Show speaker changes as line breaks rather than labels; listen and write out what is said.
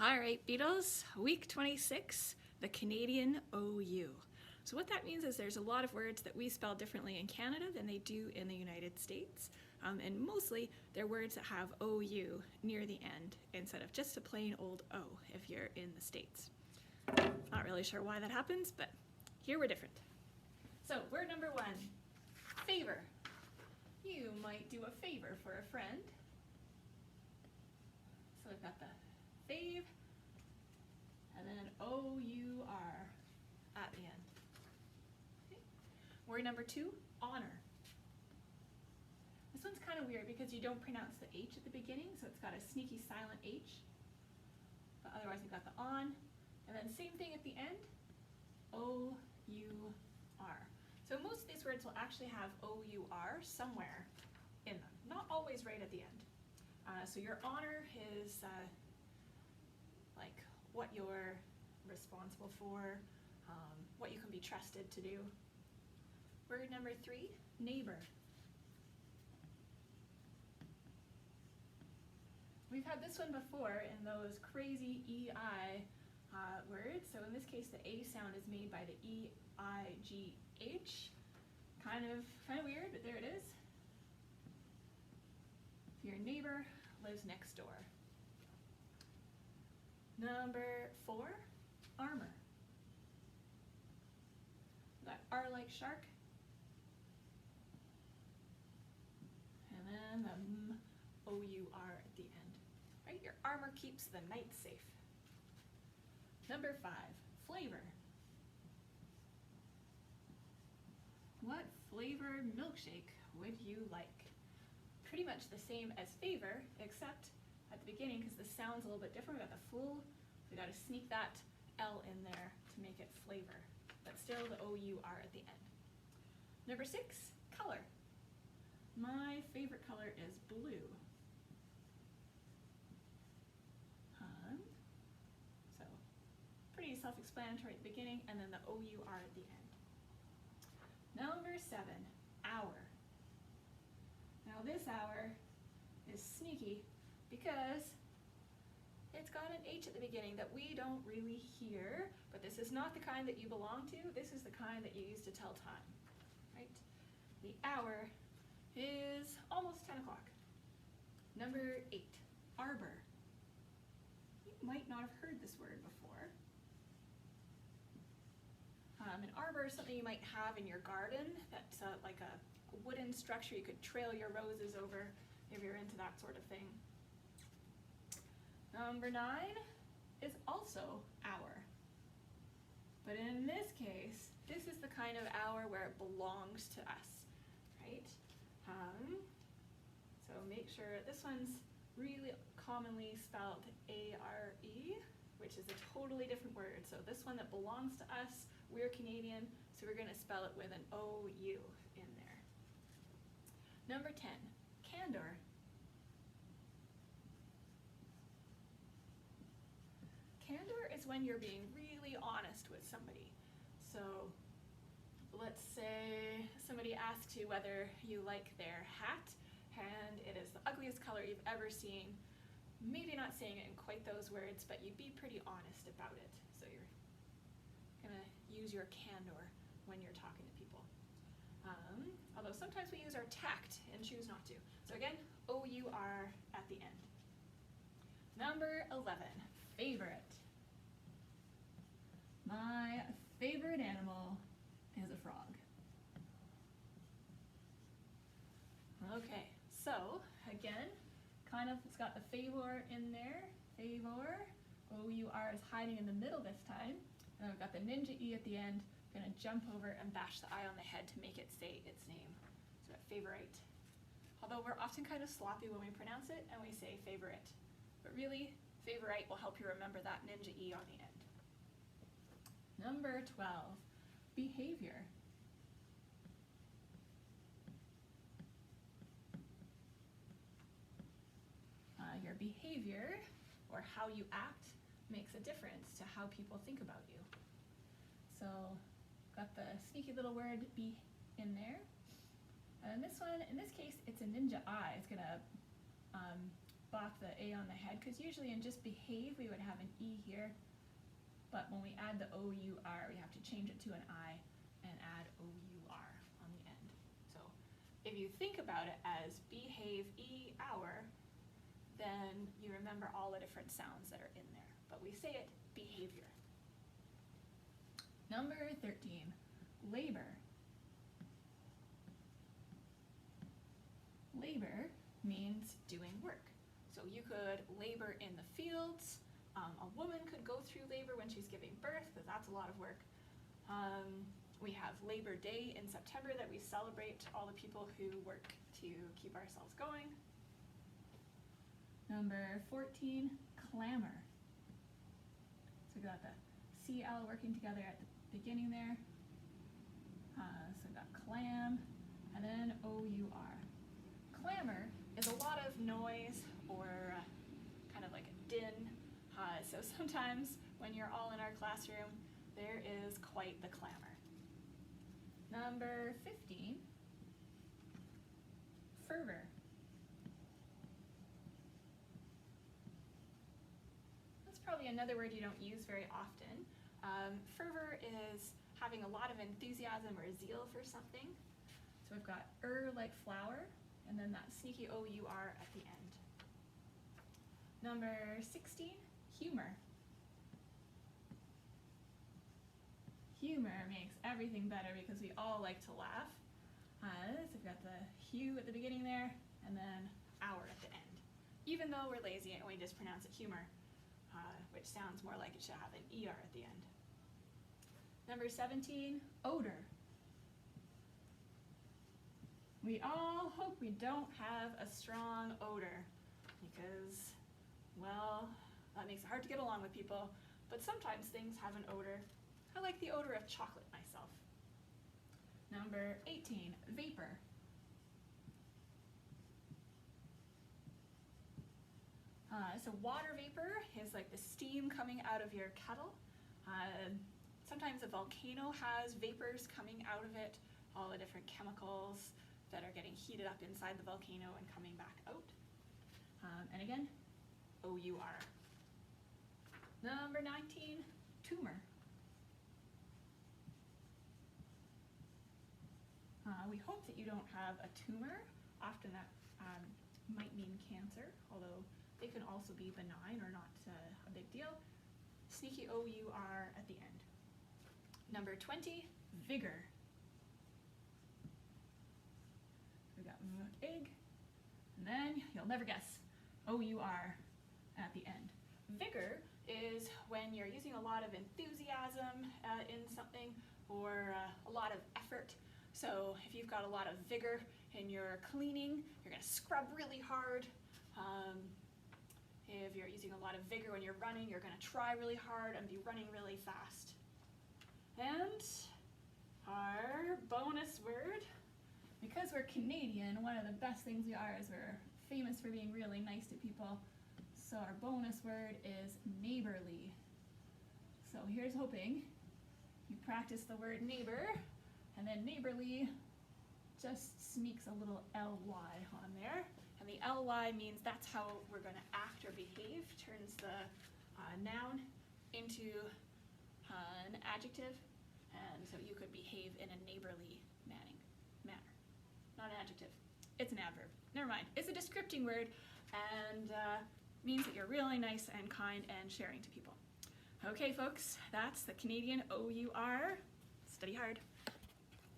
All right, Beetles, week 26, the Canadian OU. So what that means is there's a lot of words that we spell differently in Canada than they do in the United States. And mostly they're words that have OU near the end instead of just a plain old O if you're in the States. Not really sure why that happens, but here we're different. So word number one, favor. You might do a favor for a friend. So we've got the fave, and then O-U-R at the end. Okay. Word number two, honor. This one's kind of weird because you don't pronounce the H at the beginning, so it's got a sneaky silent H. But otherwise you've got the on, and then same thing at the end, O-U-R. So most of these words will actually have O-U-R somewhere in them, not always right at the end. So your honor is like what you're responsible for, what you can be trusted to do. Word number three, neighbor. We've had this one before in those crazy E-I words. So in this case, the A sound is made by the E-I-G-H. Kind of weird, but there it is. Your neighbor lives next door. Number four, armor. We've got R like shark. And then the M-O-U-R at the end. Right? Your armor keeps the night safe. Number five, flavor. What flavored milkshake would you like? Pretty much the same as favor, except at the beginning, because the sound's a little bit different, we got the full, so we got to sneak that L in there to make it flavor, but still the O-U-R at the end. Number six, color. My favorite color is blue. So pretty self-explanatory at the beginning, and then the O-U-R at the end. Number seven, hour. Now this hour is sneaky because it's got an H at the beginning that we don't really hear, but this is not the kind that you belong to. This is the kind that you use to tell time, right? The hour is almost 10 o'clock. Number eight, arbor. You might not have heard this word before. An arbor is something you might have in your garden that's like a wooden structure you could trail your roses over if you're into that sort of thing. Number nine is also hour. But in this case, this is the kind of hour where it belongs to us, right? So make sure this one's really commonly spelled A-R-E, which is a totally different word. So this one that belongs to us, we're Canadian, so we're gonna spell it with an O-U in there. Number 10, candor. Candor is when you're being really honest with somebody. So let's say somebody asks you whether you like their hat, and it is the ugliest color you've ever seen. Maybe not saying it in quite those words, but you'd be pretty honest about it. So you're gonna use your candor when you're talking to people. Although sometimes we use our tact and choose not to. So again, O-U-R at the end. Number 11, favorite. My favorite animal is a frog. Okay, so again, it's got the favor in there. Favor. O-U-R is hiding in the middle this time. And then we've got the ninja E at the end. I'm gonna jump over and bash the I on the head to make it say its name. So favorite. Although we're often kind of sloppy when we pronounce it and we say favorite. But really, favorite will help you remember that ninja E on the end. Number 12, behavior. Your behavior, or how you act, makes a difference to how people think about you. So, got the sneaky little word be in there. And this one, in this case, it's a ninja I. It's gonna bop the A on the head, because usually in just behave we would have an E here, but when we add the O-U-R we have to change it to an I and add O-U-R on the end. So if you think about it as behave E hour, then you remember all the different sounds that are in there, but we say it behavior. Number 13, labor. Labor means doing work. So you could labor in the fields. A woman could go through labor when she's giving birth, because that's a lot of work. We have Labor Day in September that we celebrate all the people who work to keep ourselves going. Number 14, clamor. So we got the CL working together at the beginning there. So we got clam, and then O-U-R. Clamor is a lot of noise or kind of like a din. So sometimes when you're all in our classroom, there is quite the clamor. Number 15, fervor. That's probably another word you don't use very often. Fervor is having a lot of enthusiasm or zeal for something. So we've got like flower, and then that sneaky O-U-R at the end. Number 16, humor. Humor makes everything better because we all like to laugh. So we've got the hue at the beginning there, and then hour at the end. Even though we're lazy and we just pronounce it humor, which sounds more like it should have an ER at the end. Number 17, odor. We all hope we don't have a strong odor because, well, that makes it hard to get along with people, but sometimes things have an odor. I like the odor of chocolate myself. Number 18, vapor. So water vapor is like the steam coming out of your kettle. Sometimes a volcano has vapors coming out of it, all the different chemicals that are getting heated up inside the volcano and coming back out. And again, O-U-R. Number 19, tumor. We hope that you don't have a tumor. Often that might mean cancer, although they can also be benign or not a big deal. Sneaky O-U-R at the end. Number 20, vigor. We got egg, and then you'll never guess, O-U-R at the end. Vigor is when you're using a lot of enthusiasm in something or a lot of effort. So if you've got a lot of vigor in your cleaning, you're going to scrub really hard. If you're using a lot of vigor when you're running, you're going to try really hard and be running really fast. And our bonus word, because we're Canadian, one of the best things we are is we're famous for being really nice to people. So our bonus word is neighborly. So here's hoping you practice the word neighbor, and then neighborly just sneaks a little ly on there. And the ly means that's how we're going to act or behave, turns the noun into an adjective. And so you could behave in a neighborly manner. Not an adjective, it's an adverb. Never mind, it's a descripting word and means that you're really nice and kind and sharing to people. Okay folks, that's the Canadian O-U-R. Study hard.